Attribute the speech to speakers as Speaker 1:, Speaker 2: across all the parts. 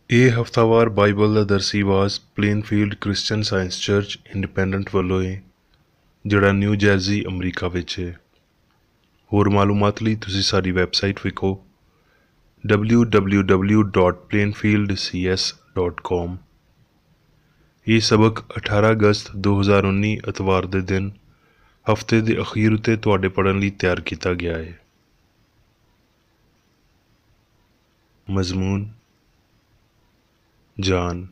Speaker 1: ਇਹ ਹਫ਼ਤਾਵਾਰ ਬਾਈਬਲ ਦਾ ਦਰਸੀ ਆਵਾਜ਼ ਪਲੇਨਫੀਲਡ Christian science church independent ਵੱਲੋਂ ਹੈ, ਜਿਹੜਾ ਨਿਊ ਜਰਜ਼ੀ ਅਮਰੀਕਾ ਵਿੱਚ ਹੈ। ਹੋਰ ਮਾਲੂਮਾਤ ਲਈ ਤੁਸੀਂ ਸਾਡੀ ਵੈਬਸਾਈਟ ਵੇਖੋ www.plainfieldcs.com। ਇਹ ਸਬਕ 18 ਅਗਸਤ 2019 ਐਤਵਾਰ ਦੇ ਦਿਨ ਹਫ਼ਤੇ ਦੇ ਅਖੀਰ ਉੱਤੇ ਤੁਹਾਡੇ ਪੜ੍ਹਨ ਲਈ ਤਿਆਰ ਕੀਤਾ ਗਿਆ ਹੈ। ਮਜ਼ਮੂਨ ਜਾਨ,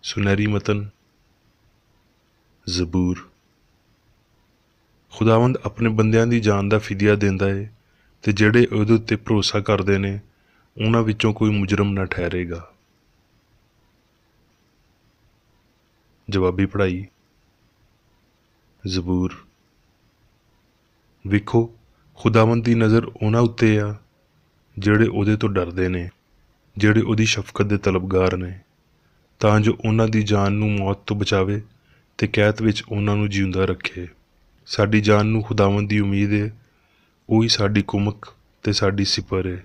Speaker 1: ਸੁਨਹਿਰੀ ਮਤਨ ਜ਼ਬੂਰ। ਖੁਦਾਵੰਦ ਆਪਣੇ ਬੰਦਿਆਂ ਦੀ ਜਾਨ ਦਾ ਫਿਦਿਆ ਦਿੰਦਾ ਹੈ ਤੇ ਜਿਹੜੇ ਉਹਦੇ ਉੱਤੇ ਭਰੋਸਾ ਕਰਦੇ ਨੇ ਉਹਨਾਂ ਵਿੱਚੋਂ ਕੋਈ ਮੁਜਰਮ ਨਾ ਠਹਿਰੇਗਾ। ਜਵਾਬੀ ਪੜ੍ਹਾਈ। ਜ਼ਬੂਰ। ਵੇਖੋ, ਖੁਦਾਵੰਦ ਦੀ ਨਜ਼ਰ ਉਹਨਾਂ ਉੱਤੇ ਆ ਜਿਹੜੇ ਉਹਦੇ ਤੋਂ ਡਰਦੇ ਨੇ, ਜਿਹੜੇ ਉਹਦੀ ਸ਼ਫਕਤ ਦੇ ਤਲਬਗਾਰ ਨੇ, ਤਾਂ ਜੋ ਉਹਨਾਂ ਦੀ ਜਾਨ ਨੂੰ ਮੌਤ ਤੋਂ ਬਚਾਵੇ ਤੇ ਕੈਦ ਵਿੱਚ ਉਹਨਾਂ ਨੂੰ ਜਿਉਂਦਾ ਰੱਖੇ। ਸਾਡੀ ਜਾਨ ਨੂੰ ਖੁਦਾਵੰਦ ਦੀ ਉਮੀਦ ਹੈ, ਉਹੀ ਸਾਡੀ ਕੁਮਕ ਤੇ ਸਾਡੀ ਸਿਪਰ ਹੈ।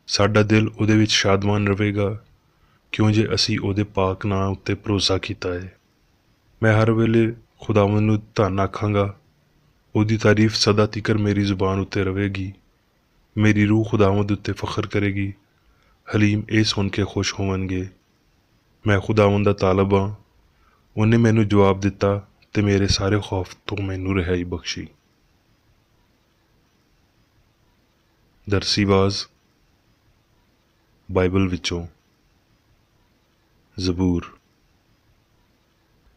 Speaker 1: ਸਾਡਾ ਦਿਲ ਉਹਦੇ ਵਿੱਚ ਸ਼ਾਦਮਾਨ ਰਹੇਗਾ, ਕਿਉਂ ਜੇ ਅਸੀਂ ਉਹਦੇ ਪਾਕ ਨਾਂ ਉੱਤੇ ਭਰੋਸਾ ਕੀਤਾ ਹੈ। ਮੈਂ ਹਰ ਵੇਲੇ ਖੁਦਾਵੰਦ ਨੂੰ ਧੰਨ ਆਖਾਂਗਾ, ਉਹਦੀ ਤਾਰੀਫ ਸਦਾ ਤੀਕਰ ਮੇਰੀ ਜ਼ੁਬਾਨ ਉੱਤੇ ਰਹੇਗੀ। ਮੇਰੀ ਰੂਹ ਖੁਦਾਵੰਦ ਉੱਤੇ ਫਖਰ ਕਰੇਗੀ, ਹਲੀਮ ਇਹ ਸੁਣ ਕੇ ਖੁਸ਼ ਹੋਵਣਗੇ। ਮੈਂ ਖੁਦਾਵੰਦ ਦਾ ਤਾਲਬ ਹਾਂ, ਉਹਨੇ ਮੈਨੂੰ ਜਵਾਬ ਦਿੱਤਾ ਤੇ ਮੇਰੇ ਸਾਰੇ ਖੌਫ ਤੋਂ ਮੈਨੂੰ ਰਿਹਾਈ ਬਖਸ਼ੀ। ਦਰਸੀ ਆਵਾਜ਼ ਬਾਈਬਲ ਵਿੱਚੋਂ। ਜ਼ਬੂਰ।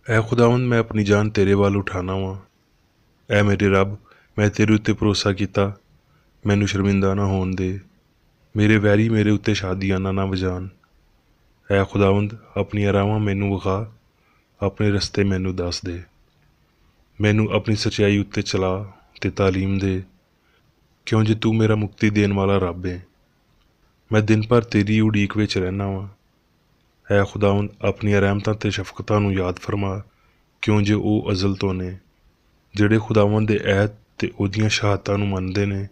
Speaker 1: ਐ ਖੁਦਾਵੰਦ, ਮੈਂ ਆਪਣੀ ਜਾਨ ਤੇਰੇ ਵੱਲ ਉਠਾਨਾ ਵਾਂ। ਐ ਮੇਰੇ ਰੱਬ, ਮੈਂ ਤੇਰੇ ਉੱਤੇ ਭਰੋਸਾ ਕੀਤਾ, ਮੈਨੂੰ ਸ਼ਰਮਿੰਦਾ ਨਾ ਹੋਣ ਦੇ। ਮੇਰੇ ਵੈਰੀ ਮੇਰੇ ਉੱਤੇ ਸ਼ਾਦੀਆਨਾ ਨਾ ਵਜਾਣ। ਐ ਖੁਦਾਵੰਦ, ਆਪਣੀਆਂ ਰਾਹਾਂ ਮੈਨੂੰ ਵਿਖਾ, ਆਪਣੇ ਰਸਤੇ ਮੈਨੂੰ ਦੱਸ ਦੇ। ਮੈਨੂੰ ਆਪਣੀ ਸੱਚਾਈ ਉੱਤੇ ਚਲਾ ਤੇ ਤਾਲੀਮ ਦੇ, ਕਿਉਂ ਜੇ ਤੂੰ ਮੇਰਾ ਮੁਕਤੀ ਦੇਣ ਵਾਲਾ ਰੱਬ ਹੈ। ਮੈਂ ਦਿਨ ਭਰ ਤੇਰੀ ਉਡੀਕ ਵਿੱਚ ਰਹਿਣਾ ਵਾਂ। ਐ ਖੁਦਾਵੰਦ, ਆਪਣੀਆਂ ਰਹਿਮਤਾਂ ਤੇ ਸ਼ਫਕਤਾਂ ਨੂੰ ਯਾਦ ਫਰਮਾ, ਕਿਉਂ ਜੇ ਉਹ ਅਜ਼ਲ ਤੋਂ ਨੇ। ਜਿਹੜੇ ਖੁਦਾਵੰਦ ਦੇ ਐਤ ਤੇ ਉਹਦੀਆਂ ਸ਼ਹਾਦਤਾਂ ਨੂੰ ਮੰਨਦੇ ਨੇ,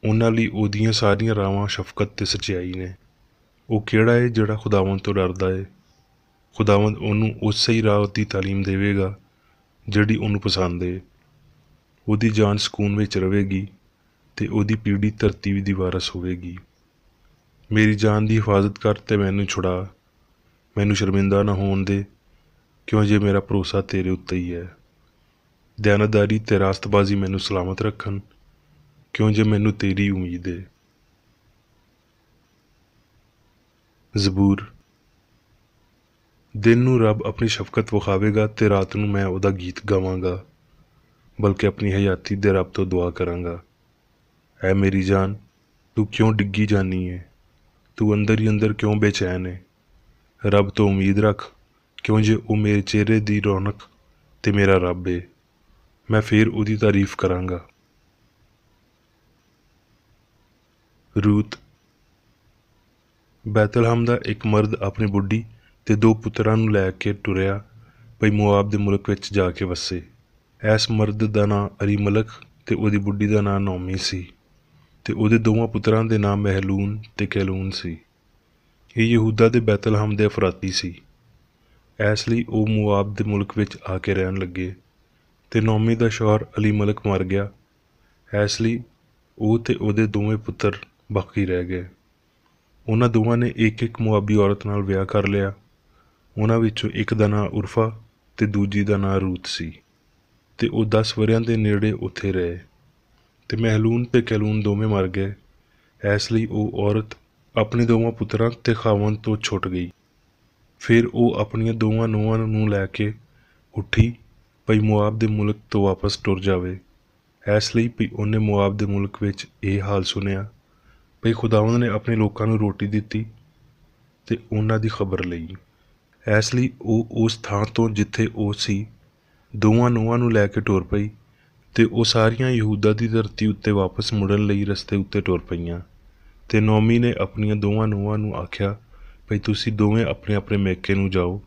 Speaker 1: ਉਹਨਾਂ ਲਈ ਉਹਦੀਆਂ ਸਾਰੀਆਂ ਰਾਹਾਂ ਸ਼ਫਕਤ ਤੇ ਸੱਚਾਈ ਨੇ। ਉਹ ਕਿਹੜਾ ਹੈ ਜਿਹੜਾ ਖੁਦਾਵੰਦ ਤੋਂ ਡਰਦਾ ਹੈ? ਖੁਦਾਵੰਦ ਉਹਨੂੰ ਉਸੇ ਹੀ ਰਾਹ ਦੀ ਤਾਲੀਮ ਦੇਵੇਗਾ ਜਿਹੜੀ ਉਹਨੂੰ ਪਸੰਦ ਹੈ। ਉਹਦੀ ਜਾਨ ਸਕੂਨ ਵਿੱਚ ਰਹੇਗੀ ਤੇ ਉਹਦੀ ਪੀੜ੍ਹੀ ਧਰਤੀ ਦੀ ਵਾਰਸ ਹੋਵੇਗੀ। ਮੇਰੀ ਜਾਨ ਦੀ ਹਿਫਾਜ਼ਤ ਕਰ ਤੇ ਮੈਨੂੰ ਛੁਡਾ, ਮੈਨੂੰ ਸ਼ਰਮਿੰਦਾ ਨਾ ਹੋਣ ਦੇ, ਕਿਉਂ ਜੇ ਮੇਰਾ ਭਰੋਸਾ ਤੇਰੇ ਉੱਤੇ ਹੀ ਹੈ। ਦਿਆਨਤਦਾਰੀ ਤੇ ਰਾਸਤਬਾਜ਼ੀ ਮੈਨੂੰ ਸਲਾਮਤ ਰੱਖਣ, ਕਿਉਂ ਜੇ ਮੈਨੂੰ ਤੇਰੀ ਉਮੀਦ ਹੈ। ਜ਼ਬੂਰ। ਦਿਨ ਨੂੰ ਰੱਬ ਆਪਣੀ ਸ਼ਫਕਤ ਵਿਖਾਵੇਗਾ ਤੇ ਰਾਤ ਨੂੰ ਮੈਂ ਉਹਦਾ ਗੀਤ ਗਾਵਾਂਗਾ, ਬਲਕਿ ਆਪਣੀ ਹਯਾਤੀ ਦੇ ਰੱਬ ਤੋਂ ਦੁਆ ਕਰਾਂਗਾ। ਐ ਮੇਰੀ ਜਾਨ, ਤੂੰ ਕਿਉਂ ਡਿੱਗੀ ਜਾਨੀ ਹੈ? ਤੂੰ ਅੰਦਰ ਹੀ ਅੰਦਰ ਕਿਉਂ ਬੇਚੈਨ ਹੈ? ਰੱਬ ਤੋਂ ਉਮੀਦ ਰੱਖ, ਕਿਉਂ ਜੇ ਉਹ ਮੇਰੇ ਚਿਹਰੇ ਦੀ ਰੌਣਕ ਤੇ ਮੇਰਾ ਰੱਬ ਹੈ। ਮੈਂ ਫੇਰ ਉਹਦੀ ਤਾਰੀਫ ਕਰਾਂਗਾ। ਰੂਤ। ਬੈਤਲਹਮ ਦਾ ਇੱਕ ਮਰਦ ਆਪਣੀ ਬੁੱਢੀ ਤੇ 2 ਪੁੱਤਰਾਂ ਨੂੰ ਲੈ ਕੇ ਟੁਰਿਆ ਭਈ ਮੁਆਬ ਦੇ ਮੁਲਕ ਵਿੱਚ ਜਾ ਕੇ ਵਸੇ। ਇਸ ਮਰਦ ਦਾ ਨਾਂ ਅਲੀਮਲਕ ਤੇ ਉਹਦੀ ਬੁੱਢੀ ਦਾ ਨਾਂ ਨੌਮੀ ਸੀ, ਤੇ ਉਹਦੇ 2 ਪੁੱਤਰਾਂ ਦੇ ਨਾਂ ਮਹਿਲੂਨ ਤੇ ਕੈਲੂਨ ਸੀ। ਇਹ ਯਹੂਦਾ ਦੇ ਬੈਤਲਹਮ ਦੇ ਅਫਰਾਤੀ ਸੀ। ਇਸ ਲਈ ਉਹ ਮੁਆਬ ਦੇ ਮੁਲਕ ਵਿੱਚ ਆ ਕੇ ਰਹਿਣ ਲੱਗੇ, ਤੇ ਨੌਮੀ ਦਾ ਸ਼ੌਹਰ ਅਲੀਮਲਕ ਮਰ ਗਿਆ। ਇਸ ਲਈ ਉਹ ਤੇ ਉਹਦੇ 2 ਪੁੱਤਰ ਬਾਕੀ ਰਹਿ ਗਏ। ਉਹਨਾਂ ਦੋਵਾਂ ਨੇ ਇੱਕ ਮੁਆਬੀ ਔਰਤ ਨਾਲ ਵਿਆਹ ਕਰ ਲਿਆ। ਉਹਨਾਂ ਵਿੱਚੋਂ ਇੱਕ ਦਾ ਨਾਂ ਉਰਫਾ ਤੇ ਦੂਜੀ ਦਾ ਨਾਂ ਰੂਤ ਸੀ, ਤੇ ਉਹ 10 ਵਰ੍ਹਿਆਂ ਦੇ ਨੇੜੇ ਉੱਥੇ ਰਹੇ। ਤੇ ਮਹਿਲੂਨ ਤੇ ਕੈਲੂਨ ਦੋਵੇਂ ਮਰ ਗਏ। ਇਸ ਲਈ ਉਹ ਔਰਤ ਆਪਣੇ 2 ਪੁੱਤਰਾਂ ਤੇ ਖਾਵਨ ਤੋਂ ਛੁੱਟ ਗਈ। ਫਿਰ ਉਹ ਆਪਣੀਆਂ 2 ਨੂੰਹਾਂ ਨੂੰ ਲੈ ਕੇ ਉੱਠੀ ਭਈ ਮੁਆਬ ਦੇ ਮੁਲਕ ਤੋਂ ਵਾਪਸ ਟੁਰ ਜਾਵੇ। ਇਸ ਲਈ ਭਈ ਉਹਨੇ ਮੁਆਬ ਦੇ ਮੁਲਕ ਵਿੱਚ ਇਹ ਹਾਲ ਸੁਣਿਆ ਭਈ ਖੁਦਾਵੰਦ ਨੇ ਆਪਣੇ ਲੋਕਾਂ ਨੂੰ ਰੋਟੀ ਦਿੱਤੀ ਤੇ ਉਹਨਾਂ ਦੀ ਖਬਰ ਲਈ। ਇਸ ਲਈ ਉਹ ਉਸ ਥਾਂ ਤੋਂ ਜਿੱਥੇ ਉਹ ਸੀ 2 ਨੂੰਹਾਂ ਨੂੰ ਲੈ ਕੇ ਟੁਰ ਪਈ, ਤੇ ਉਹ ਸਾਰੀਆਂ ਯਹੂਦਾ ਦੀ ਧਰਤੀ ਉੱਤੇ ਵਾਪਸ ਮੁੜਨ ਲਈ ਰਸਤੇ ਉੱਤੇ ਟੁਰ ਪਈਆਂ। ਤੇ ਨੌਮੀ ਨੇ ਆਪਣੀਆਂ 2 ਨੂੰਹਾਂ ਨੂੰ ਆਖਿਆ ਭਈ ਤੁਸੀਂ ਦੋਵੇਂ ਆਪਣੇ ਆਪਣੇ ਮੇਕੇ ਨੂੰ ਜਾਓ,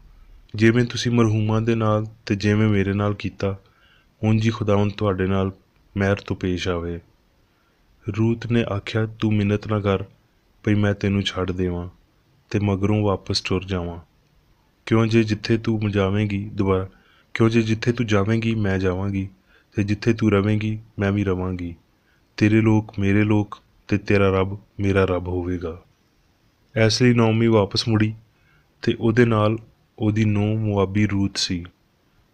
Speaker 1: ਜਿਵੇਂ ਤੁਸੀਂ ਮਰਹੂਮਾਂ ਦੇ ਨਾਲ ਤੇ ਜਿਵੇਂ ਮੇਰੇ ਨਾਲ ਕੀਤਾ, ਉਂਝ ਹੀ ਖੁਦਾਵੰਦ ਤੁਹਾਡੇ ਨਾਲ ਮਿਹਰ ਤੋਂ ਪੇਸ਼ ਆਵੇ। ਰੂਤ ਨੇ ਆਖਿਆ, ਤੂੰ ਮਿੰਨਤ ਨਾ ਕਰ ਭਈ ਮੈਂ ਤੈਨੂੰ ਛੱਡ ਦੇਵਾਂ, ਤੇ ਮਗਰੋਂ ਵਾਪਸ ਟੁਰ ਜਾਵਾਂ। ਕਿਉਂ ਜੇ ਜਿੱਥੇ ਤੂੰ ਜਾਵੇਂਗੀ ਮੈਂ ਜਾਵਾਂਗੀ, ਤੇ ਜਿੱਥੇ ਤੂੰ ਰਵੇਂਗੀ ਮੈਂ ਵੀ ਰਵਾਂਗੀ। ਤੇਰੇ ਲੋਕ ਮੇਰੇ ਲੋਕ ਤੇ ਤੇਰਾ ਰੱਬ ਮੇਰਾ ਰੱਬ ਹੋਵੇਗਾ। ਇਸ ਲਈ ਨੌਮੀ ਵਾਪਸ ਮੁੜੀ ਤੇ ਉਹਦੇ ਨਾਲ ਉਹਦੀ ਨੂੰਹ ਮੁਆਬੀ ਰੂਤ ਸੀ,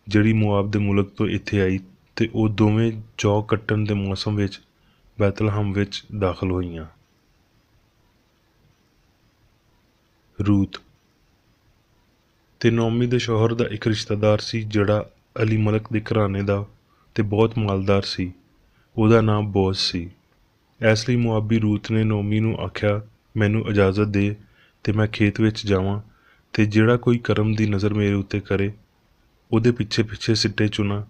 Speaker 1: ਜਿਹੜੀ ਮੁਆਬ ਦੇ ਮੁਲਕ ਤੋਂ ਇੱਥੇ ਆਈ, ਤੇ ਉਹ ਦੋਵੇਂ ਜੌ ਕੱਟਣ ਦੇ ਮੌਸਮ ਵਿੱਚ ਬੈਤਲਹਮ ਵਿੱਚ ਦਾਖਲ ਹੋਈਆਂ। ਰੂਤ ਤੇ ਨੌਮੀ ਦੇ ਸ਼ੌਹਰ ਦਾ ਇੱਕ ਰਿਸ਼ਤੇਦਾਰ ਸੀ, ਜਿਹੜਾ ਅਲੀ ਮਲਕ ਦੇ ਘਰਾਣੇ ਦਾ ਤੇ ਬਹੁਤ ਮਾਲਦਾਰ ਸੀ। ਉਹਦਾ ਨਾਮ ਬੋਜ਼ ਸੀ। ਇਸ ਲਈ ਮੁਆਬੀ ਰੂਤ ਨੇ ਨੌਮੀ ਨੂੰ ਆਖਿਆ, ਮੈਨੂੰ ਇਜਾਜ਼ਤ ਦੇ ਤੇ ਮੈਂ ਖੇਤ ਵਿੱਚ ਜਾਵਾਂ, ਤੇ ਜਿਹੜਾ ਕੋਈ ਕਰਮ ਦੀ ਨਜ਼ਰ ਮੇਰੇ ਉੱਤੇ ਕਰੇ ਉਹਦੇ ਪਿੱਛੇ ਪਿੱਛੇ ਸਿੱਟੇ ਚੁਣਾ।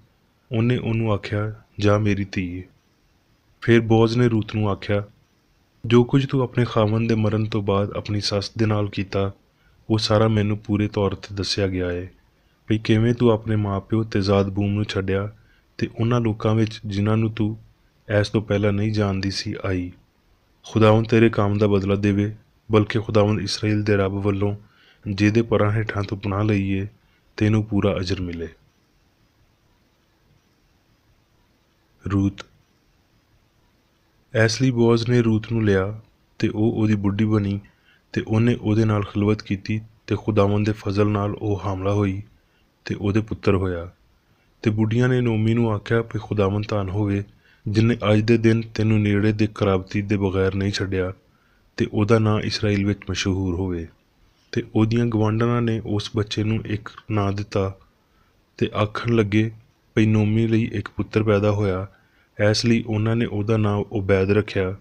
Speaker 1: ਉਹਨੇ ਉਹਨੂੰ ਆਖਿਆ, ਜਾ ਮੇਰੀ ਧੀਏ। ਫਿਰ ਬੋਜ਼ ਨੇ ਰੂਤ ਨੂੰ ਆਖਿਆ, ਜੋ ਕੁਝ ਤੂੰ ਆਪਣੇ ਖਾਵਨ ਦੇ ਮਰਨ ਤੋਂ ਬਾਅਦ ਆਪਣੀ ਸੱਸ ਦੇ ਨਾਲ ਕੀਤਾ, ਉਹ ਸਾਰਾ ਮੈਨੂੰ ਪੂਰੇ ਤੌਰ 'ਤੇ ਦੱਸਿਆ ਗਿਆ ਹੈ, ਵੀ ਕਿਵੇਂ ਤੂੰ ਆਪਣੇ ਮਾਂ ਪਿਓ ਤੇ ਜ਼ਾਦ ਬੂਮ ਨੂੰ ਛੱਡਿਆ ਤੇ ਉਹਨਾਂ ਲੋਕਾਂ ਵਿੱਚ ਜਿਨ੍ਹਾਂ ਨੂੰ ਤੂੰ ਇਸ ਤੋਂ ਪਹਿਲਾਂ ਨਹੀਂ ਜਾਣਦੀ ਸੀ ਆਈ। ਖੁਦਾਵੰਦ ਤੇਰੇ ਕੰਮ ਦਾ ਬਦਲਾ ਦੇਵੇ, ਬਲਕਿ ਖੁਦਾਵੰਦ ਇਸਰਾਈਲ ਦੇ ਰੱਬ ਵੱਲੋਂ ਜਿਹਦੇ ਪਰਾਂ ਹੇਠਾਂ ਤੋਂ ਪਨਾਹ ਲਈਏ ਤੈਨੂੰ ਪੂਰਾ ਅਜਰ ਮਿਲੇ। ਰੂਤ ਇਸ ਲਈ ਬੋਜ਼ ਨੇ ਰੂਤ ਨੂੰ ਲਿਆ ਤੇ ਉਹ ਉਹਦੀ ਬੁੱਢੀ ਬਣੀ, ਤੇ ਉਹਨੇ ਉਹਦੇ ਨਾਲ ਖਿਲਵਤ ਕੀਤੀ, ਤੇ ਖੁਦਾਵੰਦ ਦੇ ਫਜ਼ਲ ਨਾਲ ਉਹ ਹਾਮਲਾ ਹੋਈ ਤੇ ਉਹਦੇ ਪੁੱਤਰ ਹੋਇਆ। ਤੇ ਬੁੱਢੀਆਂ ਨੇ ਨੌਮੀ ਨੂੰ ਆਖਿਆ, ਵੀ ਖੁਦਾਵੰਦ ਧੰਨ ਹੋਵੇ, ਜਿਹਨੇ ਅੱਜ ਦੇ ਦਿਨ ਤੈਨੂੰ ਨੇੜੇ ਦੇ ਕਰਾਬਤੀ ਦੇ ਬਗੈਰ ਨਹੀਂ ਛੱਡਿਆ, ਤੇ ਉਹਦਾ ਨਾਂ ਇਸਰਾਈਲ ਵਿੱਚ ਮਸ਼ਹੂਰ ਹੋਵੇ। ਤੇ ਉਹਦੀਆਂ ਗਵਾਂਢਣਾਂ ਨੇ ਉਸ ਬੱਚੇ ਨੂੰ ਇੱਕ ਨਾਂ ਦਿੱਤਾ ਤੇ ਆਖਣ ਲੱਗੇ, ਭਈ ਨੌਮੀ ਲਈ ਇੱਕ ਪੁੱਤਰ ਪੈਦਾ ਹੋਇਆ। ਇਸ ਲਈ ਉਹਨਾਂ ਨੇ ਉਹਦਾ ਨਾਂ ਉਬੈਦ ਰੱਖਿਆ।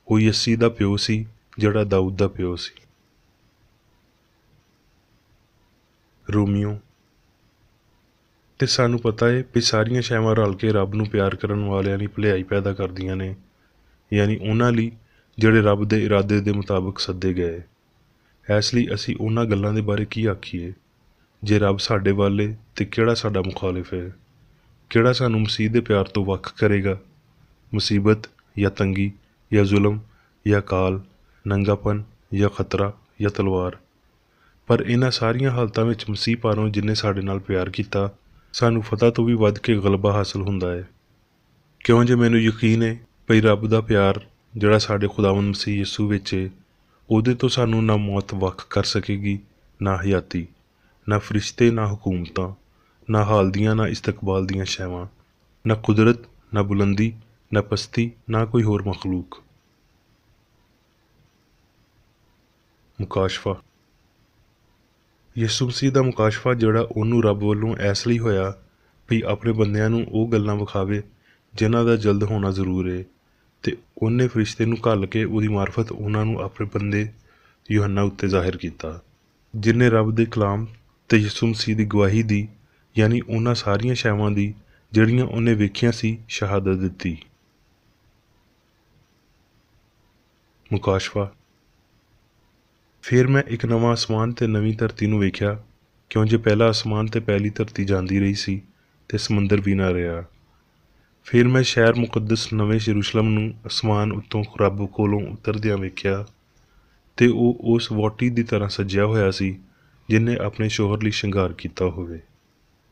Speaker 1: ਉਹ ਯੱਸੀ ਦਾ ਪਿਓ ਸੀ, ਜਿਹੜਾ ਦਾਊਦ ਦਾ ਪਿਓ ਸੀ। ਰੋਮੀਓ ਤੇ ਸਾਨੂੰ ਪਤਾ ਹੈ ਵੀ ਸਾਰੀਆਂ ਸ਼ੈਵਾਂ ਰਲ ਕੇ ਰੱਬ ਨੂੰ ਪਿਆਰ ਕਰਨ ਵਾਲਿਆਂ ਲਈ ਭਲਾਈ ਪੈਦਾ ਕਰਦੀਆਂ ਨੇ, ਯਾਨੀ ਉਹਨਾਂ ਲਈ ਜਿਹੜੇ ਰੱਬ ਦੇ ਇਰਾਦੇ ਦੇ ਮੁਤਾਬਕ ਸੱਦੇ ਗਏ। ਇਸ ਲਈ ਅਸੀਂ ਉਹਨਾਂ ਗੱਲਾਂ ਦੇ ਬਾਰੇ ਕੀ ਆਖੀਏ? ਜੇ ਰੱਬ ਸਾਡੇ ਵੱਲ ਹੈ ਤੇ ਕਿਹੜਾ ਸਾਡਾ ਮੁਖਾਲਿਫ ਹੈ? ਕਿਹੜਾ ਸਾਨੂੰ ਮਸੀਹ ਦੇ ਪਿਆਰ ਤੋਂ ਵੱਖ ਕਰੇਗਾ? ਮੁਸੀਬਤ ਜਾਂ ਤੰਗੀ ਜਾਂ ਜ਼ੁਲਮ ਜਾਂ ਕਾਲ, ਨੰਗਾਪਨ ਜਾਂ ਖਤਰਾ ਜਾਂ ਤਲਵਾਰ? ਪਰ ਇਹਨਾਂ ਸਾਰੀਆਂ ਹਾਲਤਾਂ ਵਿੱਚ ਮਸੀਹ ਪਾਰੋਂ ਜਿਹਨੇ ਸਾਡੇ ਨਾਲ ਪਿਆਰ ਕੀਤਾ, ਸਾਨੂੰ ਫਤਹ ਤੋਂ ਵੀ ਵੱਧ ਕੇ ਗਲਬਾ ਹਾਸਲ ਹੁੰਦਾ ਹੈ। ਕਿਉਂ ਜੇ ਮੈਨੂੰ ਯਕੀਨ ਹੈ ਭਈ ਰੱਬ ਦਾ ਪਿਆਰ ਜਿਹੜਾ ਸਾਡੇ ਖੁਦਾਵੰਦ ਮਸੀਹ ਯਿਸੂ ਵਿੱਚ ਹੈ, ਉਹਦੇ ਤੋਂ ਸਾਨੂੰ ਨਾ ਮੌਤ ਵੱਖ ਕਰ ਸਕੇਗੀ, ਨਾ ਹਯਾਤੀ, ਨਾ ਫਰਿਸ਼ਤੇ, ਨਾ ਹਕੂਮਤਾਂ, ਨਾ ਹਾਲ ਦੀਆਂ ਨਾ ਇਸਤਕਬਾਲ ਦੀਆਂ ਸ਼ੈਵਾਂ, ਨਾ ਕੁਦਰਤ, ਨਾ ਬੁਲੰਦੀ, ਨਾ ਪਸਤੀ, ਨਾ ਕੋਈ ਹੋਰ ਮਖਲੂਕ। ਮੁਕਾਸ਼ਫਾ ਯਿਸੂ ਮਸੀਹ ਦਾ ਮੁਕਾਸ਼ਫਾ, ਜਿਹੜਾ ਉਹਨੂੰ ਰੱਬ ਵੱਲੋਂ ਇਸ ਲਈ ਹੋਇਆ ਵੀ ਆਪਣੇ ਬੰਦਿਆਂ ਨੂੰ ਉਹ ਗੱਲਾਂ ਵਿਖਾਵੇ ਜਿਨ੍ਹਾਂ ਦਾ ਜਲਦ ਹੋਣਾ ਜ਼ਰੂਰ ਹੈ, ਤੇ ਉਹਨੇ ਫਰਿਸ਼ਤੇ ਨੂੰ ਘੱਲ ਕੇ ਉਹਦੀ ਮਾਰਫਤ ਉਹਨਾਂ ਨੂੰ ਆਪਣੇ ਬੰਦੇ ਯੂਹੰਨਾ ਉੱਤੇ ਜ਼ਾਹਿਰ ਕੀਤਾ, ਜਿਹਨੇ ਰੱਬ ਦੇ ਕਲਾਮ ਤੇ ਯਿਸੂ ਮਸੀਹ ਦੀ ਗਵਾਹੀ ਦੀ, ਯਾਨੀ ਉਹਨਾਂ ਸਾਰੀਆਂ ਸ਼ੈਵਾਂ ਦੀ ਜਿਹੜੀਆਂ ਉਹਨੇ ਵੇਖੀਆਂ ਸੀ, ਸ਼ਹਾਦਤ ਦਿੱਤੀ। ਮੁਕਾਸ਼ਫਾ ਫਿਰ ਮੈਂ ਇੱਕ ਨਵਾਂ ਅਸਮਾਨ ਤੇ ਨਵੀਂ ਧਰਤੀ ਨੂੰ ਵੇਖਿਆ, ਕਿਉਂ ਜੇ ਪਹਿਲਾ ਅਸਮਾਨ ਤੇ ਪਹਿਲੀ ਧਰਤੀ ਜਾਂਦੀ ਰਹੀ ਸੀ ਤੇ ਸਮੁੰਦਰ ਵੀ ਨਾ ਰਿਹਾ। ਫਿਰ ਮੈਂ ਸ਼ਹਿਰ ਮੁਕੱਦਸ ਨਵੇਂ ਯਰੂਸ਼ਲਮ ਨੂੰ ਅਸਮਾਨ ਉੱਤੋਂ ਰੱਬ ਕੋਲੋਂ ਉਤਰਦਿਆਂ ਵੇਖਿਆ, ਤੇ ਉਹ ਉਸ ਵਹੁਟੀ ਦੀ ਤਰ੍ਹਾਂ ਸਜਿਆ ਹੋਇਆ ਸੀ ਜਿਹਨੇ ਆਪਣੇ ਸ਼ੌਹਰ ਲਈ ਸ਼ਿੰਗਾਰ ਕੀਤਾ ਹੋਵੇ।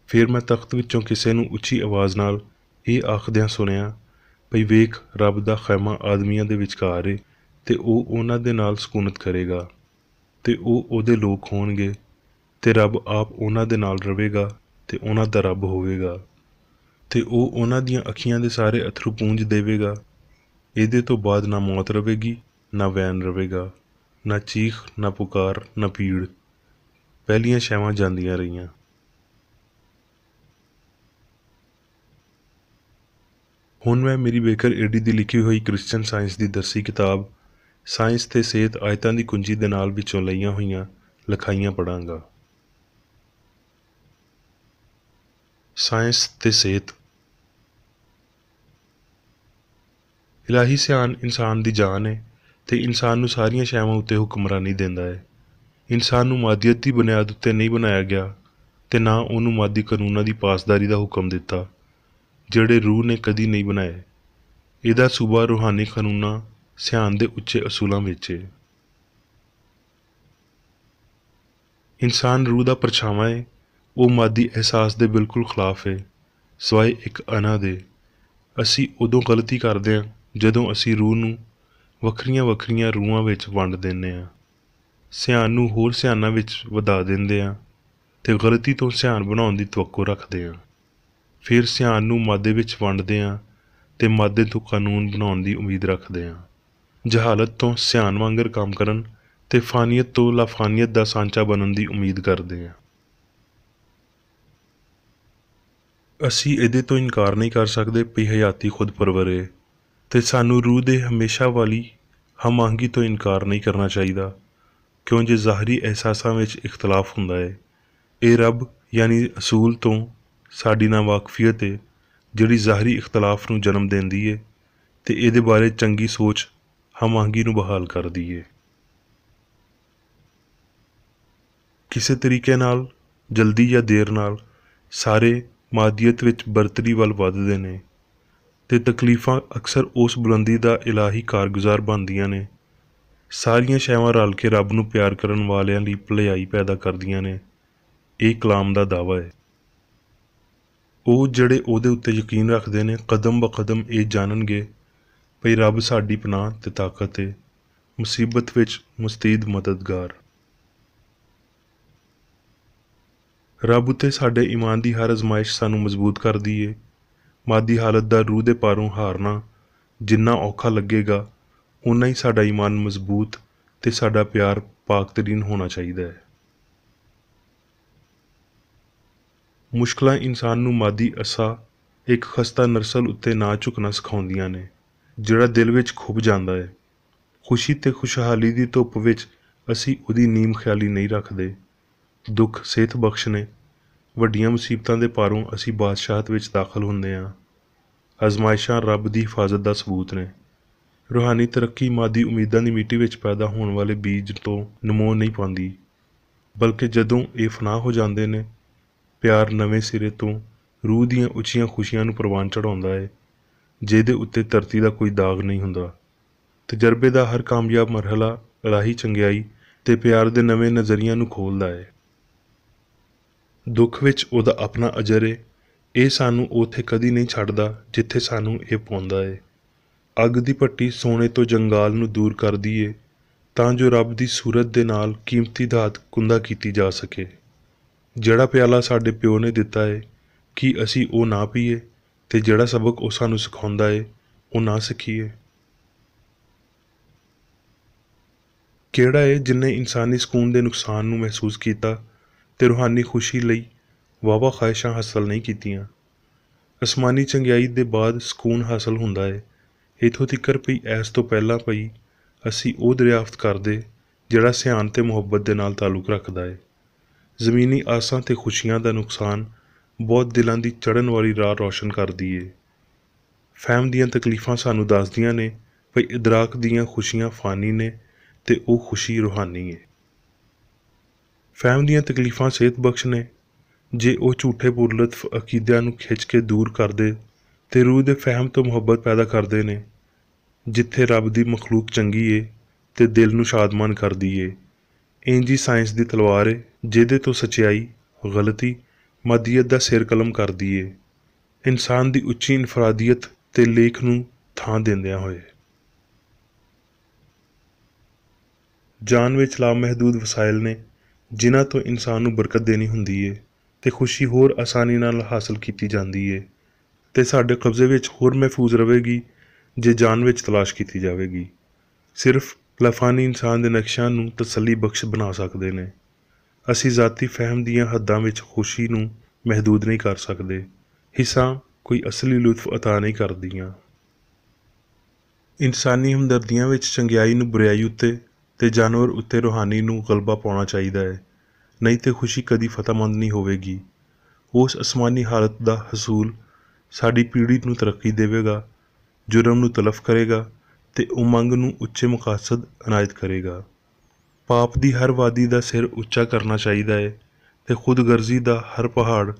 Speaker 1: ਫਿਰ ਮੈਂ ਤਖਤ ਵਿੱਚੋਂ ਕਿਸੇ ਨੂੰ ਉੱਚੀ ਆਵਾਜ਼ ਨਾਲ ਇਹ ਆਖਦਿਆਂ ਸੁਣਿਆ, ਭਈ ਵੇਖ, ਰੱਬ ਦਾ ਖੈਮਾ ਆਦਮੀਆਂ ਦੇ ਵਿਚਕਾਰ ਏ, ਤੇ ਉਹ ਉਹਨਾਂ ਦੇ ਨਾਲ ਸਕੂਨਤ ਕਰੇਗਾ, ਤੇ ਉਹ ਉਹਦੇ ਲੋਕ ਹੋਣਗੇ, ਤੇ ਰੱਬ ਆਪ ਉਹਨਾਂ ਦੇ ਨਾਲ ਰਵੇਗਾ ਤੇ ਉਹਨਾਂ ਦਾ ਰੱਬ ਹੋਵੇਗਾ, ਤੇ ਉਹ ਉਹਨਾਂ ਦੀਆਂ ਅੱਖੀਆਂ ਦੇ ਸਾਰੇ ਅਥਰੂ ਪੂੰਝ ਦੇਵੇਗਾ। ਇਹਦੇ ਤੋਂ ਬਾਅਦ ਨਾ ਮੌਤ ਰਵੇਗੀ, ਨਾ ਵੈਨ ਰਵੇਗਾ, ਨਾ ਚੀਖ, ਨਾ ਪੁਕਾਰ, ਨਾ ਪੀੜ। ਪਹਿਲੀਆਂ ਸ਼ੈਵਾਂ ਜਾਂਦੀਆਂ ਰਹੀਆਂ। ਹੁਣ ਮੈਂ ਮੇਰੀ ਬੇਕਰ ਏਡੀ ਦੀ ਲਿਖੀ ਹੋਈ ਕ੍ਰਿਸਚਨ ਸਾਇੰਸ ਦੀ ਦਰਸੀ ਕਿਤਾਬ ਸਾਇੰਸ ਤੇ ਸਿਹਤ ਆਇਤਾਂ ਦੀ ਕੁੰਜੀ ਦੇ ਨਾਲ ਵਿੱਚੋਂ ਲਈਆਂ ਹੋਈਆਂ ਲਿਖਾਈਆਂ ਪੜ੍ਹਾਂਗਾ। ਸਾਇੰਸ ਤੇ ਸਿਹਤ। ਇਲਾਹੀ ਸਿਆਣ ਇਨਸਾਨ ਦੀ ਜਾਨ ਹੈ, ਤੇ ਇਨਸਾਨ ਨੂੰ ਸਾਰੀਆਂ ਸ਼ੈਵਾਂ ਉੱਤੇ ਹੁਕਮਰਾਨੀ ਦਿੰਦਾ ਹੈ। ਇਨਸਾਨ ਨੂੰ ਮਾਦੀਅਤ ਦੀ ਬੁਨਿਆਦ ਉੱਤੇ ਨਹੀਂ ਬਣਾਇਆ ਗਿਆ, ਤੇ ਨਾ ਉਹਨੂੰ ਮਾਦੀ ਕਾਨੂੰਨਾਂ ਦੀ ਪਾਸਦਾਰੀ ਦਾ ਹੁਕਮ ਦਿੱਤਾ ਜਿਹੜੇ ਰੂਹ ਨੇ ਕਦੀ ਨਹੀਂ ਬਣਾਏ। ਇਹਦਾ ਸੂਬਾ ਰੂਹਾਨੀ ਕਾਨੂੰਨਾਂ ਸਿਆਣ ਦੇ ਉੱਚੇ ਅਸੂਲਾਂ ਵਿੱਚ ਹੈ। ਇਨਸਾਨ ਰੂਹ ਦਾ ਪਰਛਾਵਾਂ ਹੈ। ਉਹ ਮਾਦੀ ਅਹਿਸਾਸ ਦੇ ਬਿਲਕੁਲ ਖਿਲਾਫ ਹੈ, ਸਿਵਾਏ ਇੱਕ ਅਨਾ ਦੇ। ਅਸੀਂ ਉਦੋਂ ਗਲਤੀ ਕਰਦੇ ਹਾਂ ਜਦੋਂ ਅਸੀਂ ਰੂਹ ਨੂੰ ਵੱਖਰੀਆਂ ਵੱਖਰੀਆਂ ਰੂਹਾਂ ਵਿੱਚ ਵੰਡ ਦਿੰਦੇ ਹਾਂ, ਸਿਆਣ ਨੂੰ ਹੋਰ ਸਿਆਣਾਂ ਵਿੱਚ ਵਧਾ ਦਿੰਦੇ ਹਾਂ ਅਤੇ ਗਲਤੀ ਤੋਂ ਸਿਆਣ ਬਣਾਉਣ ਦੀ ਤਵੱਕੋ ਰੱਖਦੇ ਹਾਂ। ਫਿਰ ਸਿਆਣ ਨੂੰ ਮਾਦੇ ਵਿੱਚ ਵੰਡਦੇ ਹਾਂ ਅਤੇ ਮਾਦੇ ਤੋਂ ਕਾਨੂੰਨ ਬਣਾਉਣ ਦੀ ਉਮੀਦ ਰੱਖਦੇ ਹਾਂ। ਜਹਾਲਤ ਤੋਂ ਸਿਆਣ ਵਾਂਗਰ ਕੰਮ ਕਰਨ ਅਤੇ ਫਾਨੀਅਤ ਤੋਂ ਲਾਫਾਨੀਅਤ ਦਾ ਸਾਂਚਾ ਬਣਨ ਦੀ ਉਮੀਦ ਕਰਦੇ ਹਾਂ। ਅਸੀਂ ਇਹਦੇ ਤੋਂ ਇਨਕਾਰ ਨਹੀਂ ਕਰ ਸਕਦੇ ਵੀ ਹਯਾਤੀ ਖੁਦ ਪਰਵਰ ਹੈ, ਅਤੇ ਸਾਨੂੰ ਰੂਹ ਦੇ ਹਮੇਸ਼ਾ ਵਾਲੀ ਹਮ ਆਹੰਗੀ ਤੋਂ ਇਨਕਾਰ ਨਹੀਂ ਕਰਨਾ ਚਾਹੀਦਾ, ਕਿਉਂ ਜੇ ਜ਼ਾਹਰੀ ਅਹਿਸਾਸਾਂ ਵਿੱਚ ਇਖਤਲਾਫ ਹੁੰਦਾ ਹੈ, ਇਹ ਰੱਬ ਯਾਨੀ ਅਸੂਲ ਤੋਂ ਸਾਡੀ ਨਾਵਾਕਫੀਅਤ ਹੈ ਜਿਹੜੀ ਜ਼ਾਹਰੀ ਇਖਤਲਾਫ ਨੂੰ ਜਨਮ ਦਿੰਦੀ ਹੈ ਅਤੇ ਇਹਦੇ ਬਾਰੇ ਚੰਗੀ ਸੋਚ ਹਮ ਆਹੰਗੀ ਨੂੰ ਬਹਾਲ ਕਰਦੀ ਹੈ। ਕਿਸੇ ਤਰੀਕੇ ਨਾਲ ਜਲਦੀ ਜਾਂ ਦੇਰ ਨਾਲ ਸਾਰੇ ਮਾਦੀਅਤ ਵਿੱਚ ਬਰਤਰੀ ਵੱਲ ਵੱਧਦੇ ਨੇ ਅਤੇ ਤਕਲੀਫਾਂ ਅਕਸਰ ਉਸ ਬੁਲੰਦੀ ਦਾ ਇਲਾਹੀ ਕਾਰਗੁਜ਼ਾਰ ਬਣਦੀਆਂ ਨੇ। ਸਾਰੀਆਂ ਸ਼ੈਵਾਂ ਰਲ ਕੇ ਰੱਬ ਨੂੰ ਪਿਆਰ ਕਰਨ ਵਾਲਿਆਂ ਲਈ ਭਲਾਈ ਪੈਦਾ ਕਰਦੀਆਂ ਨੇ, ਇਹ ਕਲਾਮ ਦਾ ਦਾਅਵਾ ਹੈ। ਉਹ ਜਿਹੜੇ ਉਹਦੇ ਉੱਤੇ ਯਕੀਨ ਰੱਖਦੇ ਨੇ ਕਦਮ ਬ ਕਦਮ ਇਹ ਜਾਣਨਗੇ ਭਈ ਰੱਬ ਸਾਡੀ ਪਨਾਹ ਅਤੇ ਤਾਕਤ ਹੈ, ਮੁਸੀਬਤ ਵਿੱਚ ਮੁਸਤੈਦ ਮਦਦਗਾਰ। ਰੱਬ ਉੱਤੇ ਸਾਡੇ ਈਮਾਨ ਦੀ ਹਰ ਅਜ਼ਮਾਇਸ਼ ਸਾਨੂੰ ਮਜ਼ਬੂਤ ਕਰਦੀ ਏ। ਮਾਦੀ ਹਾਲਤ ਦਾ ਰੂਹ ਦੇ ਪਾਰੋਂ ਹਾਰਨਾ ਜਿੰਨਾ ਔਖਾ ਲੱਗੇਗਾ, ਓਨਾ ਹੀ ਸਾਡਾ ਈਮਾਨ ਮਜ਼ਬੂਤ ਅਤੇ ਸਾਡਾ ਪਿਆਰ ਪਾਕਤਰੀਨ ਹੋਣਾ ਚਾਹੀਦਾ ਹੈ। ਮੁਸ਼ਕਲਾਂ ਇਨਸਾਨ ਨੂੰ ਮਾਦੀ ਅਸਾ ਇੱਕ ਖਸਤਾ ਨਸਲ ਉੱਤੇ ਨਾ ਝੁਕਣਾ ਸਿਖਾਉਂਦੀਆਂ ਨੇ, ਜਿਹੜਾ ਦਿਲ ਵਿੱਚ ਖੁੱਭ ਜਾਂਦਾ ਹੈ। ਖੁਸ਼ੀ ਅਤੇ ਖੁਸ਼ਹਾਲੀ ਦੀ ਧੁੱਪ ਵਿੱਚ ਅਸੀਂ ਉਹਦੀ ਨੀਮ ਖਿਆਲੀ ਨਹੀਂ ਰੱਖਦੇ। ਦੁੱਖ ਸਿਹਤ ਬਖਸ਼ ਨੇ, ਵੱਡੀਆਂ ਮੁਸੀਬਤਾਂ ਦੇ ਪਾਰੋਂ ਅਸੀਂ ਬਾਦਸ਼ਾਹਤ ਵਿੱਚ ਦਾਖਲ ਹੁੰਦੇ ਹਾਂ। ਅਜ਼ਮਾਇਸ਼ਾਂ ਰੱਬ ਦੀ ਹਿਫਾਜ਼ਤ ਦਾ ਸਬੂਤ ਨੇ। ਰੂਹਾਨੀ ਤਰੱਕੀ ਮਾਦੀ ਉਮੀਦਾਂ ਦੀ ਮਿੱਟੀ ਵਿੱਚ ਪੈਦਾ ਹੋਣ ਵਾਲੇ ਬੀਜ ਤੋਂ ਨਮੋ ਨਹੀਂ ਪਾਉਂਦੀ, ਬਲਕਿ ਜਦੋਂ ਇਹ ਫਨਾਹ ਹੋ ਜਾਂਦੇ ਨੇ, ਪਿਆਰ ਨਵੇਂ ਸਿਰੇ ਤੋਂ ਰੂਹ ਦੀਆਂ ਉੱਚੀਆਂ ਖੁਸ਼ੀਆਂ ਨੂੰ ਪ੍ਰਵਾਨ ਚੜ੍ਹਾਉਂਦਾ ਹੈ, ਜਿਹਦੇ ਉੱਤੇ ਧਰਤੀ ਦਾ ਕੋਈ ਦਾਗ ਨਹੀਂ ਹੁੰਦਾ। ਤਜਰਬੇ ਦਾ ਹਰ ਕਾਮਯਾਬ ਮਰਹਲਾ ਇਲਾਹੀ ਚੰਗਿਆਈ ਅਤੇ ਪਿਆਰ ਦੇ ਨਵੇਂ ਨਜ਼ਰੀਆਂ ਨੂੰ ਖੋਲ੍ਹਦਾ ਹੈ। ਦੁੱਖ ਵਿੱਚ ਉਹਦਾ ਆਪਣਾ ਅਜਰ ਹੈ। ਇਹ ਸਾਨੂੰ ਉੱਥੇ ਕਦੀ ਨਹੀਂ ਛੱਡਦਾ ਜਿੱਥੇ ਸਾਨੂੰ ਇਹ ਪਾਉਂਦਾ ਹੈ। ਅੱਗ ਦੀ ਭੱਟੀ ਸੋਨੇ ਤੋਂ ਜੰਗਾਲ ਨੂੰ ਦੂਰ ਕਰਦੀ ਏ, ਤਾਂ ਜੋ ਰੱਬ ਦੀ ਸੂਰਤ ਦੇ ਨਾਲ ਕੀਮਤੀ ਧਾਤ ਕੁੰਦਾ ਕੀਤੀ ਜਾ ਸਕੇ। ਜਿਹੜਾ ਪਿਆਲਾ ਸਾਡੇ ਪਿਓ ਨੇ ਦਿੱਤਾ ਹੈ, ਕੀ ਅਸੀਂ ਉਹ ਨਾ ਪੀਏ, ਅਤੇ ਜਿਹੜਾ ਸਬਕ ਉਹ ਸਾਨੂੰ ਸਿਖਾਉਂਦਾ ਹੈ ਉਹ ਨਾ ਸਿੱਖੀਏ? ਕਿਹੜਾ ਹੈ ਜਿਨ੍ਹੇ ਇਨਸਾਨੀ ਸਕੂਨ ਦੇ ਨੁਕਸਾਨ ਨੂੰ ਮਹਿਸੂਸ ਕੀਤਾ ਅਤੇ ਰੂਹਾਨੀ ਖੁਸ਼ੀ ਲਈ ਵਾਹਵਾ ਖਾਹਿਸ਼ਾਂ ਹਾਸਲ ਨਹੀਂ ਕੀਤੀਆਂ? ਅਸਮਾਨੀ ਚੰਗਿਆਈ ਦੇ ਬਾਅਦ ਸਕੂਨ ਹਾਸਲ ਹੁੰਦਾ ਹੈ, ਇੱਥੋਂ ਤੀਕਰ ਪਈ ਐਸ ਤੋਂ ਪਹਿਲਾਂ ਪਈ ਅਸੀਂ ਉਹ ਦਰਿਆਫਤ ਕਰਦੇ ਜਿਹੜਾ ਸਿਆਣ ਅਤੇ ਮੁਹੱਬਤ ਦੇ ਨਾਲ ਤਾਲੁਕ ਰੱਖਦਾ ਹੈ। ਜ਼ਮੀਨੀ ਆਸਾਂ ਅਤੇ ਖੁਸ਼ੀਆਂ ਦਾ ਨੁਕਸਾਨ ਬਹੁਤ ਦਿਲਾਂ ਦੀ ਚੜ੍ਹਨ ਵਾਲੀ ਰਾਹ ਰੌਸ਼ਨ ਕਰਦੀ ਏ। ਫਹਿਮ ਦੀਆਂ ਤਕਲੀਫਾਂ ਸਾਨੂੰ ਦੱਸਦੀਆਂ ਨੇ ਭਈ ਇਦਰਾਕ ਦੀਆਂ ਖੁਸ਼ੀਆਂ ਫਾਨੀ ਨੇ ਅਤੇ ਉਹ ਖੁਸ਼ੀ ਰੂਹਾਨੀ ਏ। ਫਹਿਮ ਦੀਆਂ ਤਕਲੀਫਾਂ ਸਿਹਤ ਬਖਸ਼ ਨੇ ਜੇ ਉਹ ਝੂਠੇ ਪੁਰਲਤਫ ਅਕੀਦਿਆਂ ਨੂੰ ਖਿੱਚ ਕੇ ਦੂਰ ਕਰਦੇ ਅਤੇ ਰੂਹ ਦੇ ਫਹਿਮ ਤੋਂ ਮੁਹੱਬਤ ਪੈਦਾ ਕਰਦੇ ਨੇ, ਜਿੱਥੇ ਰੱਬ ਦੀ ਮਖਲੂਕ ਚੰਗੀ ਏ ਅਤੇ ਦਿਲ ਨੂੰ ਸ਼ਾਦਮਾਨ ਕਰਦੀ ਏ। ਇੰਜ ਹੀ ਸਾਇੰਸ ਦੀ ਤਲਵਾਰ ਏ ਜਿਹਦੇ ਤੋਂ ਸੱਚਾਈ ਗਲਤੀ ਮਾਦੀਅਤ ਦਾ ਸਿਰ ਕਲਮ ਕਰਦੀ ਏ, ਇਨਸਾਨ ਦੀ ਉੱਚੀ ਇਨਫਰਾਦੀਅਤ ਅਤੇ ਲੇਖ ਨੂੰ ਥਾਂ ਦਿੰਦਿਆਂ ਹੋਏ। ਜਾਨ ਵਿੱਚ ਲਾਮਹਿਦੂਦ ਵਸਾਇਲ ਨੇ ਜਿਨ੍ਹਾਂ ਤੋਂ ਇਨਸਾਨ ਨੂੰ ਬਰਕਤ ਦੇਣੀ ਹੁੰਦੀ ਏ ਅਤੇ ਖੁਸ਼ੀ ਹੋਰ ਆਸਾਨੀ ਨਾਲ ਹਾਸਲ ਕੀਤੀ ਜਾਂਦੀ ਏ ਅਤੇ ਸਾਡੇ ਕਬਜ਼ੇ ਵਿੱਚ ਹੋਰ ਮਹਿਫੂਜ਼ ਰਹੇਗੀ ਜੇ ਜਾਨ ਵਿੱਚ ਤਲਾਸ਼ ਕੀਤੀ ਜਾਵੇਗੀ। ਸਿਰਫ ਲਾਫਾਨੀ ਇਨਸਾਨ ਦੇ ਨਕਸ਼ਿਆਂ ਨੂੰ ਤਸੱਲੀ ਬਖਸ਼ ਬਣਾ ਸਕਦੇ ਨੇ। ਅਸੀਂ ਜ਼ਾਤੀ ਫਹਿਮ ਦੀਆਂ ਹੱਦਾਂ ਵਿੱਚ ਖੁਸ਼ੀ ਨੂੰ ਮਹਿਦੂਦ ਨਹੀਂ ਕਰ ਸਕਦੇ। ਹਿੱਸਾਂ ਕੋਈ ਅਸਲੀ ਲੁਤਫ ਅਤਾ ਨਹੀਂ ਕਰਦੀਆਂ। ਇਨਸਾਨੀ ਹਮਦਰਦੀਆਂ ਵਿੱਚ ਚੰਗਿਆਈ ਨੂੰ ਬੁਰਿਆਈ ਉੱਤੇ ਅਤੇ ਜਾਨਵਰ ਉੱਤੇ ਰੂਹਾਨੀ ਨੂੰ ਗਲਬਾ ਪਾਉਣਾ ਚਾਹੀਦਾ ਹੈ, ਨਹੀਂ ਤਾਂ ਖੁਸ਼ੀ ਕਦੀ ਫਤਹਿਮੰਦ ਨਹੀਂ ਹੋਵੇਗੀ। ਉਸ ਅਸਮਾਨੀ ਹਾਲਤ ਦਾ ਹਸੂਲ ਸਾਡੀ ਪੀੜ੍ਹੀ ਨੂੰ ਤਰੱਕੀ ਦੇਵੇਗਾ, ਜੁਰਮ ਨੂੰ ਤਲਫ ਕਰੇਗਾ ਅਤੇ ਉਮੰਗ ਨੂੰ ਉੱਚੇ ਮਕਾਸਦ ਅਨਾਇਤ ਕਰੇਗਾ। ਪਾਪ ਦੀ ਹਰ ਵਾਦੀ ਦਾ ਸਿਰ ਉੱਚਾ ਕਰਨਾ ਚਾਹੀਦਾ ਹੈ ਅਤੇ ਖੁਦਗਰਜ਼ੀ ਦਾ ਹਰ ਪਹਾੜ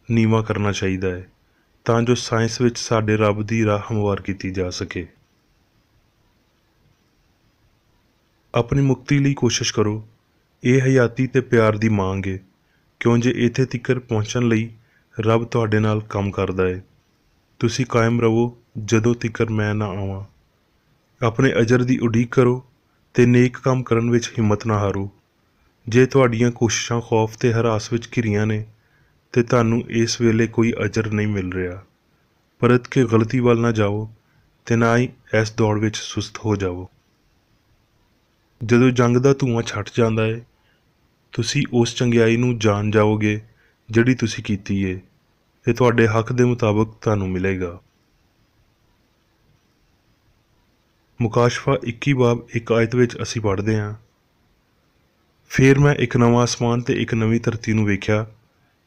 Speaker 1: ਨੀਵਾਂ ਕਰਨਾ ਚਾਹੀਦਾ ਹੈ, ਤਾਂ ਜੋ ਸਾਇੰਸ ਵਿੱਚ ਸਾਡੇ ਰੱਬ ਦੀ ਰਾਹ ਹਮਵਾਰ ਕੀਤੀ ਜਾ ਸਕੇ। ਆਪਣੀ ਮੁਕਤੀ ਲਈ ਕੋਸ਼ਿਸ਼ ਕਰੋ, ਇਹ ਹਯਾਤੀ ਤੇ ਪਿਆਰ ਦੀ ਮੰਗ ਹੈ, ਕਿਉਂ ਜੇ ਇੱਥੇ ਤੀਕਰ ਪਹੁੰਚਣ ਲਈ ਰੱਬ ਤੁਹਾਡੇ ਨਾਲ ਕੰਮ ਕਰਦਾ ਹੈ। ਤੁਸੀਂ ਕਾਇਮ ਰਹੋ ਜਦੋਂ ਤੀਕਰ ਮੈਂ ਨਾ ਆਵਾਂ। ਆਪਣੇ ਅਜਰ ਦੀ ਉਡੀਕ ਕਰੋ ਤੇ ਨੇਕ ਕੰਮ ਕਰਨ ਵਿੱਚ ਹਿੰਮਤ ਨਾ ਹਾਰੋ। ਜੇ ਤੁਹਾਡੀਆਂ ਕੋਸ਼ਿਸ਼ਾਂ ਖੌਫ ਤੇ ਹਰਾਸ ਵਿੱਚ ਘਿਰੀਆਂ ਨੇ ਤੇ ਤੁਹਾਨੂੰ ਇਸ ਵੇਲੇ ਕੋਈ ਅਜਰ ਨਹੀਂ ਮਿਲ ਰਿਹਾ, ਪਰਤ ਕੇ ਗਲਤੀ ਵੱਲ ਨਾ ਜਾਓ ਤੇ ਨਾ ਹੀ ਇਸ ਦੌੜ ਵਿੱਚ ਸੁਸਤ ਹੋ ਜਾਵੋ। ਜਦੋਂ ਜੰਗ ਦਾ ਧੂੰਆਂ ਛੱਟ ਜਾਂਦਾ ਹੈ, ਤੁਸੀਂ ਉਸ ਚੰਗਿਆਈ ਨੂੰ ਜਾਣ ਜਾਓਗੇ ਜਿਹੜੀ ਤੁਸੀਂ ਕੀਤੀ ਹੈ ਤੇ ਤੁਹਾਡੇ ਹੱਕ ਦੇ ਮੁਤਾਬਕ ਤੁਹਾਨੂੰ ਮਿਲੇਗਾ। ਮੁਕਾਸ਼ਫਾ 21 ਬਾਬ 1 ਆਇਤ ਵਿੱਚ ਅਸੀਂ ਪੜ੍ਹਦੇ ਹਾਂ, ਫਿਰ ਮੈਂ ਇੱਕ ਨਵਾਂ ਅਸਮਾਨ ਤੇ ਇੱਕ ਨਵੀਂ ਧਰਤੀ ਨੂੰ ਵੇਖਿਆ,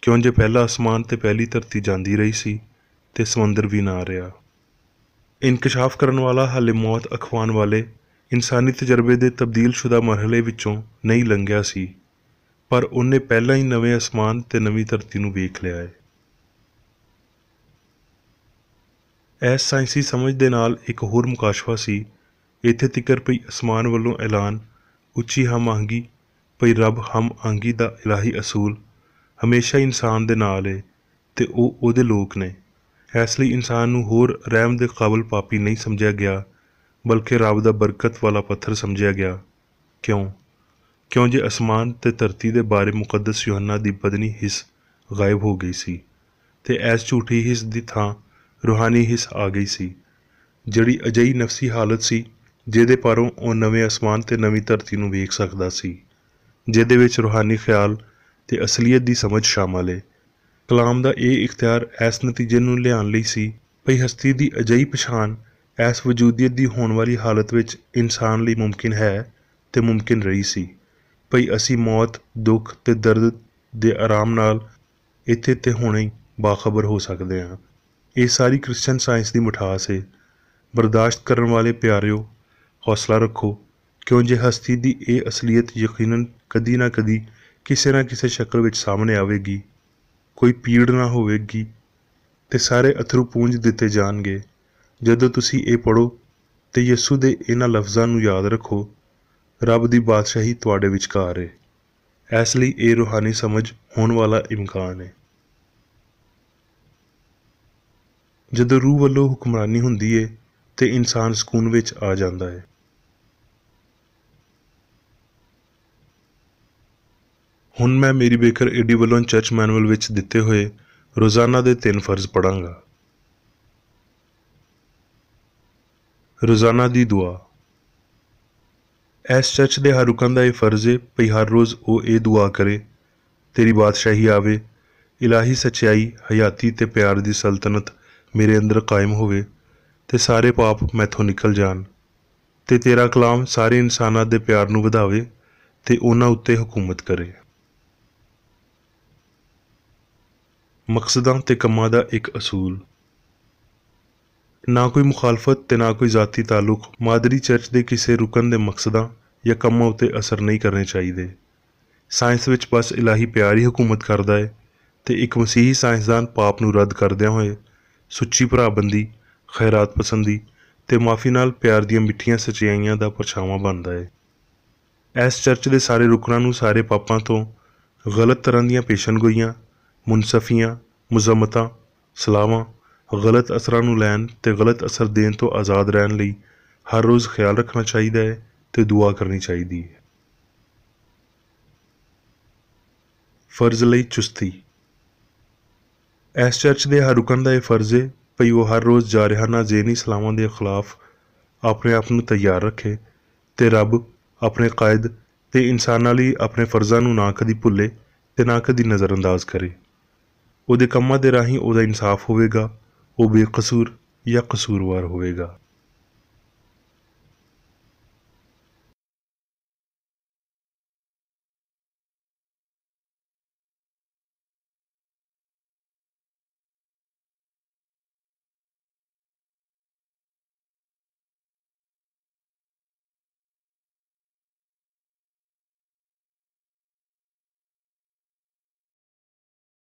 Speaker 1: ਕਿਉਂ ਜੇ ਪਹਿਲਾ ਅਸਮਾਨ ਤੇ ਪਹਿਲੀ ਧਰਤੀ ਜਾਂਦੀ ਰਹੀ ਸੀ ਤੇ ਸਮੁੰਦਰ ਵੀ ਨਾ ਰਿਹਾ। ਇਨਕਸ਼ਾਫ ਕਰਨ ਵਾਲਾ ਹਾਲੇ ਮੌਤ ਅਖਵਾਉਣ ਵਾਲੇ ਇਨਸਾਨੀ ਤਜਰਬੇ ਦੇ ਤਬਦੀਲਸ਼ੁਦਾ ਮਰਹਲੇ ਵਿੱਚੋਂ ਨਹੀਂ ਲੰਘਿਆ ਸੀ, ਪਰ ਉਹਨੇ ਪਹਿਲਾਂ ਹੀ ਨਵੇਂ ਅਸਮਾਨ ਤੇ ਨਵੀਂ ਧਰਤੀ ਨੂੰ ਵੇਖ ਲਿਆ ਹੈ। ਇਸ ਸਾਇੰਸੀ ਸਮਝ ਦੇ ਨਾਲ ਇੱਕ ਹੋਰ ਮੁਕਾਸ਼ਫਾ ਸੀ। ਇੱਥੇ ਤਿਕਰ ਪਈ ਅਸਮਾਨ ਵੱਲੋਂ ਐਲਾਨ, ਉੱਚੀ ਹਮ ਆਹੰਗੀ ਭਈ ਰੱਬ ਹਮ ਆਹੰਗੀ ਦਾ ਇਲਾਹੀ ਅਸੂਲ ਹਮੇਸ਼ਾ ਇਨਸਾਨ ਦੇ ਨਾਲ ਹੈ ਤੇ ਉਹ ਉਹਦੇ ਲੋਕ ਨੇ। ਇਸ ਲਈ ਇਨਸਾਨ ਨੂੰ ਹੋਰ ਰਹਿਮ ਦੇ ਕਾਬਲ ਪਾਪੀ ਨਹੀਂ ਸਮਝਿਆ ਗਿਆ, ਬਲਕਿ ਰੱਬ ਦਾ ਬਰਕਤ ਵਾਲਾ ਪੱਥਰ ਸਮਝਿਆ ਗਿਆ। ਕਿਉਂ ਜੇ ਅਸਮਾਨ ਤੇ ਧਰਤੀ ਦੇ ਬਾਰੇ ਮੁਕੱਦਸ ਯੂਹੰਨਾ ਦੀ ਬਦਨੀ ਹਿੱਸ ਗਾਇਬ ਹੋ ਗਈ ਸੀ ਤੇ ਇਸ ਝੂਠੀ ਹਿੱਸ ਦੀ ਥਾਂ ਰੂਹਾਨੀ ਹਿੱਸ ਆ ਗਈ ਸੀ, ਜਿਹੜੀ ਅਜਿਹੀ ਨਫਸੀ ਹਾਲਤ ਸੀ ਜਿਹਦੇ ਪਾਰੋਂ ਉਹ ਨਵੇਂ ਅਸਮਾਨ ਤੇ ਨਵੀਂ ਧਰਤੀ ਨੂੰ ਵੇਖ ਸਕਦਾ ਸੀ, ਜਿਹਦੇ ਵਿੱਚ ਰੂਹਾਨੀ ਖਿਆਲ ਤੇ ਅਸਲੀਅਤ ਦੀ ਸਮਝ ਸ਼ਾਮਲ ਹੈ। ਕਲਾਮ ਦਾ ਇਹ ਇਖਤਿਆਰ ਇਸ ਨਤੀਜੇ ਨੂੰ ਲਿਆਉਣ ਲਈ ਸੀ ਭਈ ਹਸਤੀ ਦੀ ਅਜਿਹੀ ਪਛਾਣ ਇਸ ਵਜੂਦੀਅਤ ਦੀ ਹੋਣ ਵਾਲੀ ਹਾਲਤ ਵਿੱਚ ਇਨਸਾਨ ਲਈ ਮੁਮਕਿਨ ਹੈ ਤੇ ਮੁਮਕਿਨ ਰਹੀ ਸੀ ਭਈ ਅਸੀਂ ਮੌਤ, ਦੁੱਖ ਤੇ ਦਰਦ ਦੇ ਆਰਾਮ ਨਾਲ ਇੱਥੇ ਤੇ ਹੁਣੇ ਹੀ ਬਾਖਬਰ ਹੋ ਸਕਦੇ ਹਾਂ। ਇਹ ਸਾਰੀ ਕ੍ਰਿਸਚਨ ਸਾਇੰਸ ਦੀ ਮਿਠਾਸ ਹੈ। ਬਰਦਾਸ਼ਤ ਕਰਨ ਵਾਲੇ ਪਿਆਰਿਓ, ਹੌਸਲਾ ਰੱਖੋ, ਕਿਉਂ ਜੇ ਹਸਤੀ ਦੀ ਇਹ ਅਸਲੀਅਤ ਯਕੀਨਨ ਕਦੀ ਨਾ ਕਦੀ ਕਿਸੇ ਨਾ ਕਿਸੇ ਸ਼ਕਲ ਵਿੱਚ ਸਾਹਮਣੇ ਆਵੇਗੀ। ਕੋਈ ਪੀੜ ਨਾ ਹੋਵੇਗੀ ਤੇ ਸਾਰੇ ਅਥਰੂ ਪੂੰਝ ਦਿੱਤੇ ਜਾਣਗੇ। ਜਦੋਂ ਤੁਸੀਂ ਇਹ ਪੜ੍ਹੋ ਤੇ ਯਿਸੂ ਦੇ ਇਹਨਾਂ ਲਫ਼ਜ਼ਾਂ ਨੂੰ ਯਾਦ ਰੱਖੋ, ਰੱਬ ਦੀ ਬਾਦਸ਼ਾਹੀ ਤੁਹਾਡੇ ਵਿਚਕਾਰ ਹੈ। ਇਸ ਲਈ ਇਹ ਰੂਹਾਨੀ ਸਮਝ ਹੋਣ ਵਾਲਾ ਇਮਕਾਨ ਹੈ। ਜਦੋਂ ਰੂਹ ਵੱਲੋਂ ਹੁਕਮਰਾਨੀ ਹੁੰਦੀ ਹੈ ਤੇ ਇਨਸਾਨ ਸਕੂਨ ਵਿੱਚ ਆ ਜਾਂਦਾ ਹੈ। ਹੁਣ ਮੈਂ ਮੇਰੀ ਬੇਕਰ ਏਡੀ ਵੱਲੋਂ ਚਰਚ ਮੈਨੂਅਲ ਵਿੱਚ ਦਿੱਤੇ ਹੋਏ ਰੋਜ਼ਾਨਾ ਦੇ 3 ਫਰਜ਼ ਪੜ੍ਹਾਂਗਾ। ਰੋਜ਼ਾਨਾ ਦੀ ਦੁਆ। ਇਸ ਚਰਚ ਦੇ ਹਰ ਰੁਕਨ ਦਾ ਇਹ ਫਰਜ਼ ਹੈ ਭਈ ਹਰ ਰੋਜ਼ ਉਹ ਇਹ ਦੁਆ ਕਰੇ, ਤੇਰੀ ਬਾਦਸ਼ਾਹੀ ਆਵੇ, ਇਲਾਹੀ ਸੱਚਾਈ, ਹਯਾਤੀ ਤੇ ਪਿਆਰ ਦੀ ਸਲਤਨਤ ਮੇਰੇ ਅੰਦਰ ਕਾਇਮ ਹੋਵੇ ਤੇ ਸਾਰੇ ਪਾਪ ਮੈਥੋਂ ਨਿਕਲ ਜਾਣ ਤੇ ਤੇਰਾ ਕਲਾਮ ਸਾਰੇ ਇਨਸਾਨਾਂ ਦੇ ਪਿਆਰ ਨੂੰ ਵਧਾਵੇ ਤੇ ਉਹਨਾਂ ਉੱਤੇ ਹਕੂਮਤ ਕਰੇ। ਮਕਸਦਾਂ ਤੇ ਕੰਮਾਂ ਦਾ ਇੱਕ ਅਸੂਲ। ਨਾ ਕੋਈ ਮੁਖਾਲਫਤ ਤੇ ਨਾ ਕੋਈ ਜ਼ਾਤੀ ਤਾਲੁਕ ਮਾਦਰੀ ਚਰਚ ਦੇ ਕਿਸੇ ਰੁਕਨ ਦੇ ਮਕਸਦਾਂ ਜਾਂ ਕੰਮਾਂ ਉੱਤੇ ਅਸਰ ਨਹੀਂ ਕਰਨੇ ਚਾਹੀਦੇ। ਸਾਇੰਸ ਵਿੱਚ ਬਸ ਇਲਾਹੀ ਪਿਆਰ ਹੀ ਹਕੂਮਤ ਕਰਦਾ ਹੈ ਤੇ ਇੱਕ ਮਸੀਹੀ ਸਾਇੰਸਦਾਨ ਪਾਪ ਨੂੰ ਰੱਦ ਕਰਦਿਆਂ ਹੋਏ ਸੁੱਚੀ ਭਰਾਬੰਦੀ, ਖੈਰਾਤ ਪਸੰਦੀ ਤੇ ਮਾਫੀ ਨਾਲ ਪਿਆਰ ਦੀਆਂ ਮਿੱਠੀਆਂ ਸੱਚਾਈਆਂ ਦਾ ਪਰਛਾਵਾਂ ਬਣਦਾ ਹੈ। ਇਸ ਚਰਚ ਦੇ ਸਾਰੇ ਰੁਕਨਾਂ ਨੂੰ ਸਾਰੇ ਪਾਪਾਂ ਤੋਂ, ਗਲਤ ਤਰ੍ਹਾਂ ਦੀਆਂ ਪੇਸ਼ਨਗੋਈਆਂ, ਮੁਨਸਫੀਆਂ, ਮੁਜ਼ਮਤਾਂ, ਸਲਾਹਾਂ, ਗਲਤ ਅਸਰਾਂ ਨੂੰ ਲੈਣ ਤੇ ਗਲਤ ਅਸਰ ਦੇਣ ਤੋਂ ਆਜ਼ਾਦ ਰਹਿਣ ਲਈ ਹਰ ਰੋਜ਼ ਖਿਆਲ ਰੱਖਣਾ ਚਾਹੀਦਾ ਹੈ ਤੇ ਦੁਆ ਕਰਨੀ ਚਾਹੀਦੀ ਹੈ। ਫਰਜ਼ ਲਈ ਚੁਸਤੀ। ਇਸ ਚਰਚ ਦੇ ਹਰ ਰੁਕਨ ਦਾ ਇਹ ਫਰਜ਼ ਹੈ ਭਈ ਉਹ ਹਰ ਰੋਜ਼ ਜਾਰਿਹਾਨਾ ਜ਼ੇਹਨੀ ਸਲਾਹਾਂ ਦੇ ਖਿਲਾਫ ਆਪਣੇ ਆਪ ਨੂੰ ਤਿਆਰ ਰੱਖੇ ਤੇ ਰੱਬ, ਆਪਣੇ ਕਾਇਦ ਤੇ ਇਨਸਾਨਾਂ ਲਈ ਆਪਣੇ ਫਰਜ਼ਾਂ ਨੂੰ ਨਾ ਕਦੀ ਭੁੱਲੇ ਤੇ ਨਾ ਕਦੀ ਨਜ਼ਰਅੰਦਾਜ਼ ਕਰੇ। ਉਹਦੇ ਕੰਮਾਂ ਦੇ ਰਾਹੀਂ ਉਹਦਾ ਇਨਸਾਫ ਹੋਵੇਗਾ, ਉਹ ਬੇਕਸੂਰ ਜਾਂ ਕਸੂਰਵਾਰ ਹੋਵੇਗਾ।